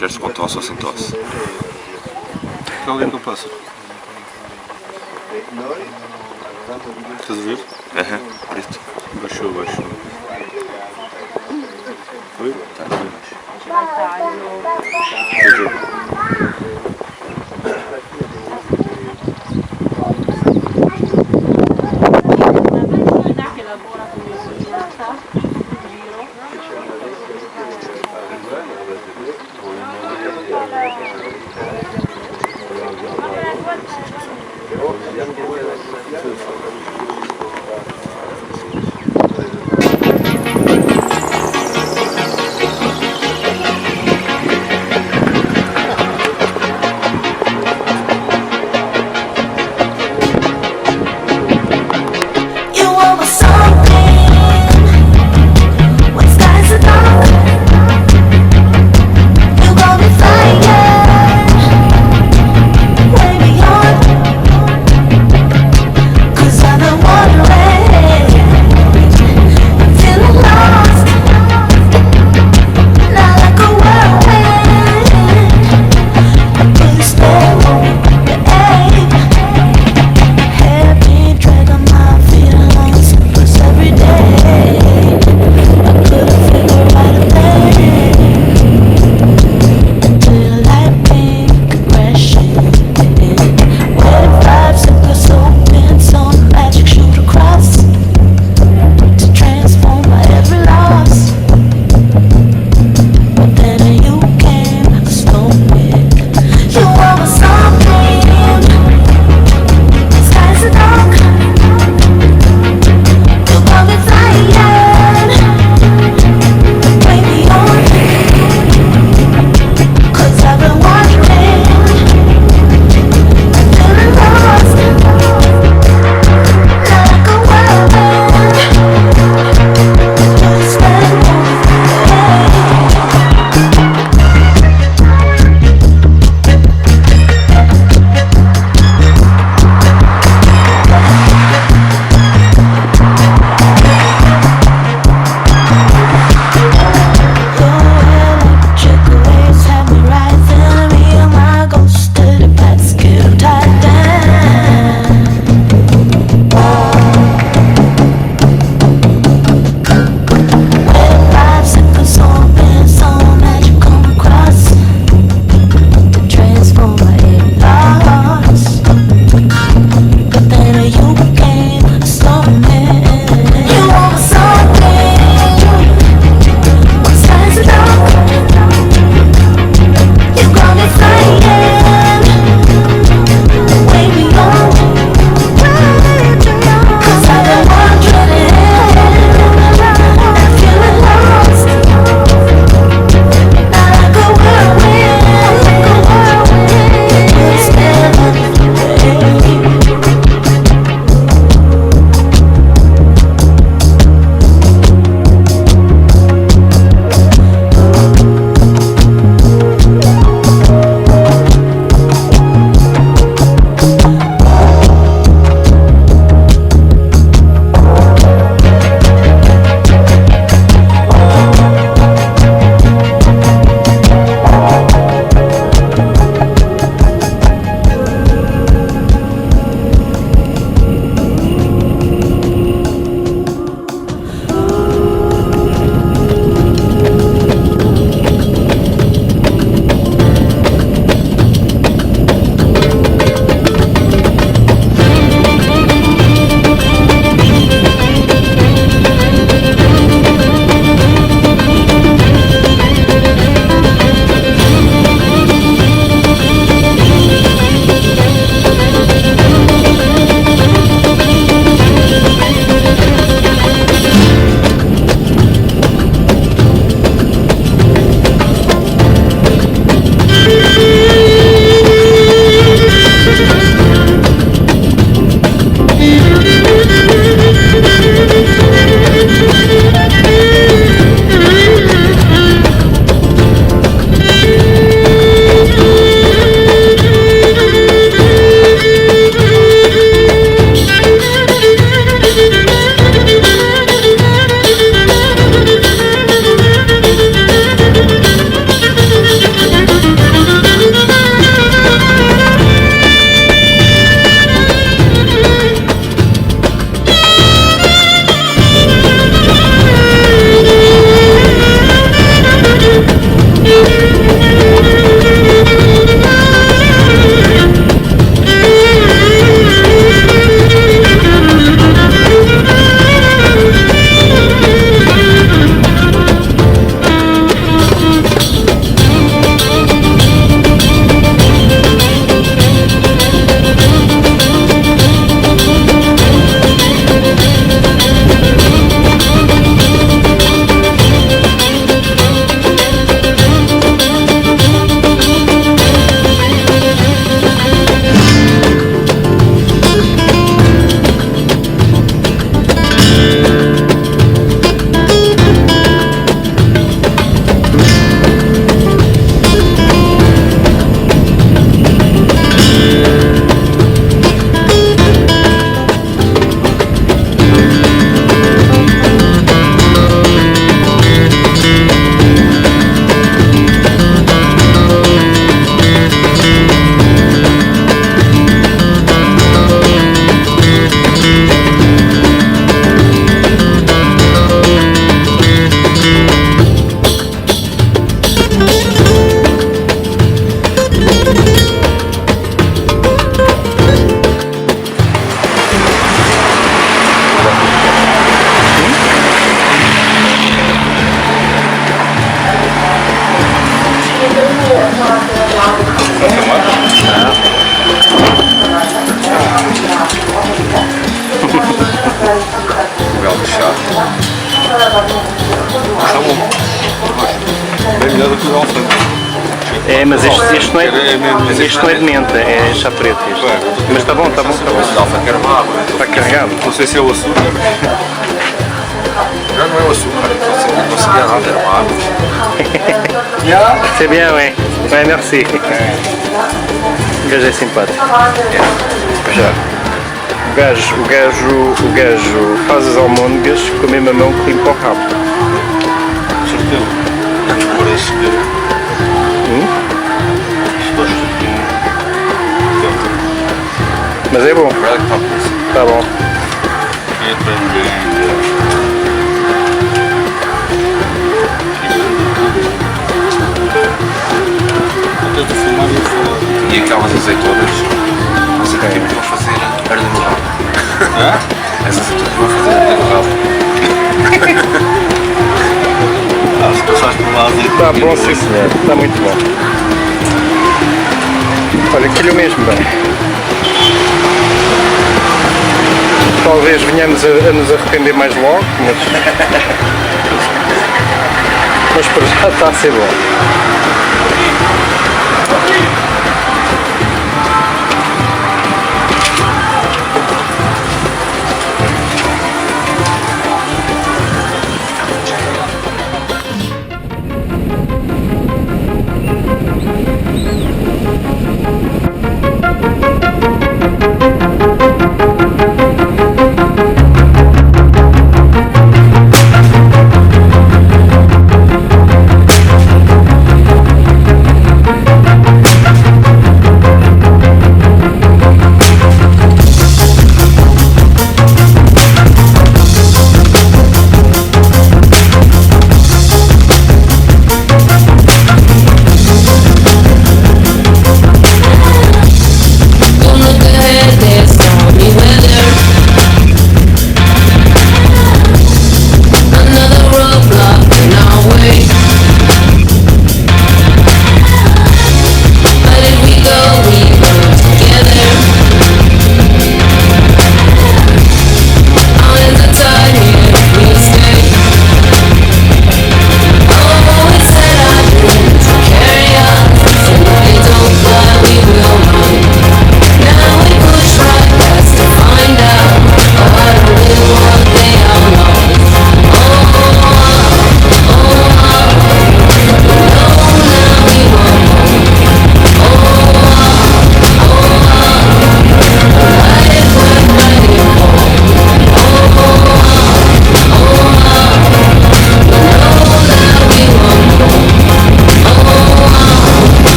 Queres com tosse ou sem tosse? Qual é que eu passo? Estás a ver? Aham, isto. Baixou. Foi? Está bem. Belo de chá. Está bom. Bem melhor do que o alfante. É, mas este não é de menta, é chá preto este. Mas está bom, está bom, está bom. Está carregado. Não sei se é o açúcar. Já não é o açúcar, não conseguia nada, eram águas. C'est bien, oui. Ouais, merci. O gajo é simpático. Já. O gajo faz as almôndegas com a mesma mão que limpa o rabo. Certeza. Parece que... Mas é bom. Está bom. E aquelas azeitonas, não sei o que vão fazer arder no rabo. Essas azeitonas vão fazer arder no rabo. Se passaste por lá azeite... Está bom, sim senhor. Está muito bom. Olha, calhou mesmo bem. Talvez venhamos a nos arrepender mais logo, mas para já está a ser bom.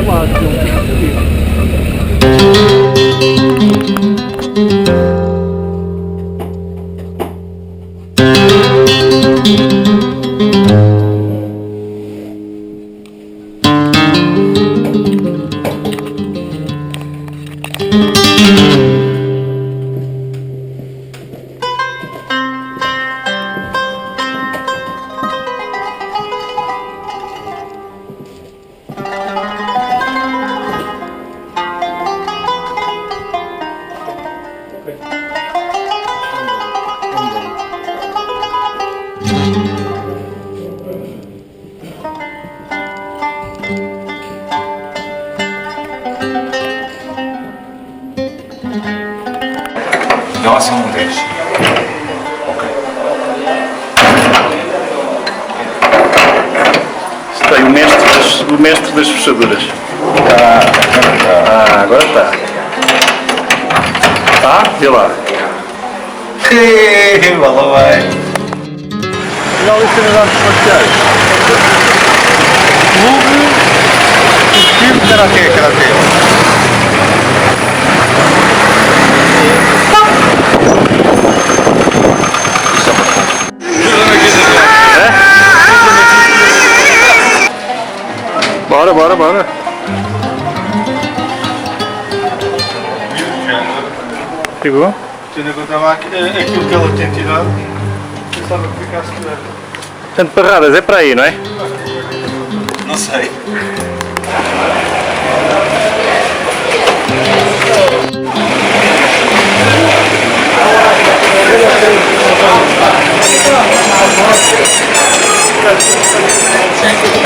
lado, que é um pouco fodido. Dá assim um 10. Ok. Está aí o mestre das fechaduras. Agora está. Tá? Vê lá. Vale bem. Olha ali cenas de artes marciais. Clube, karatê. Bora. Pegou? Tendo em conta aquilo que ela tem tirado, pensava que ficasse melhor. Portanto, parradas é para aí, não é? Não sei.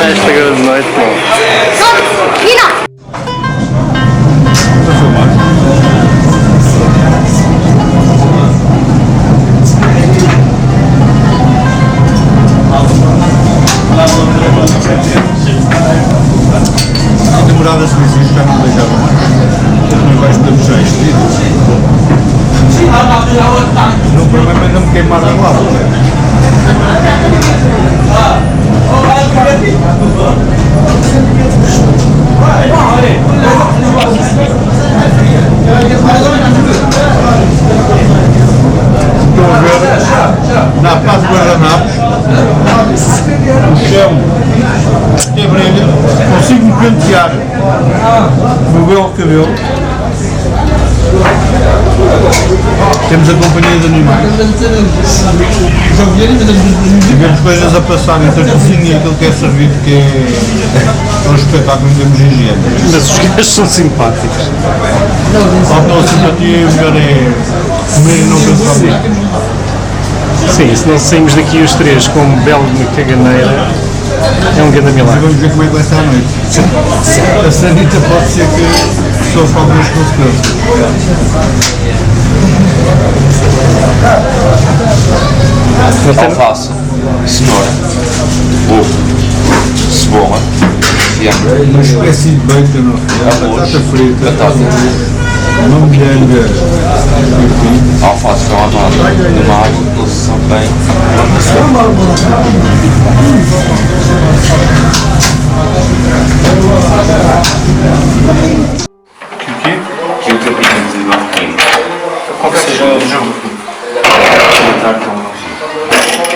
Esta grande noite, não. Mira! A demorada se diz isto já não deixava mais. Não vais para puxar isto. Não, o problema é não me queimar a lado. Estão a ver, na paz do guardanapos, o chão tem brilho, consigo-me pentear no belo cabelo. Temos a companhia de animais. Tivemos coisas a passar entre a cozinha e aquilo que é servido, que é um espetáculo em termos de higiene. Mas os gajos são simpáticos. Falta a simpatia e o melhor é comer e não pensar muito. Sim, se não saímos daqui os três com um belo de caganeira, é um grande milagre. Vamos ver como é que vai ser à noite. A sanita pode ser que sofra algumas consequências. Alface, cenoura, ovo, cebola, fiambre, Uma espécie de bacon, batata frita, uma molhanga, alface com amada, de Maio, eles são bem. Que o teu pedido de barquinho. Qual que seja o jogo? Tentar com energia.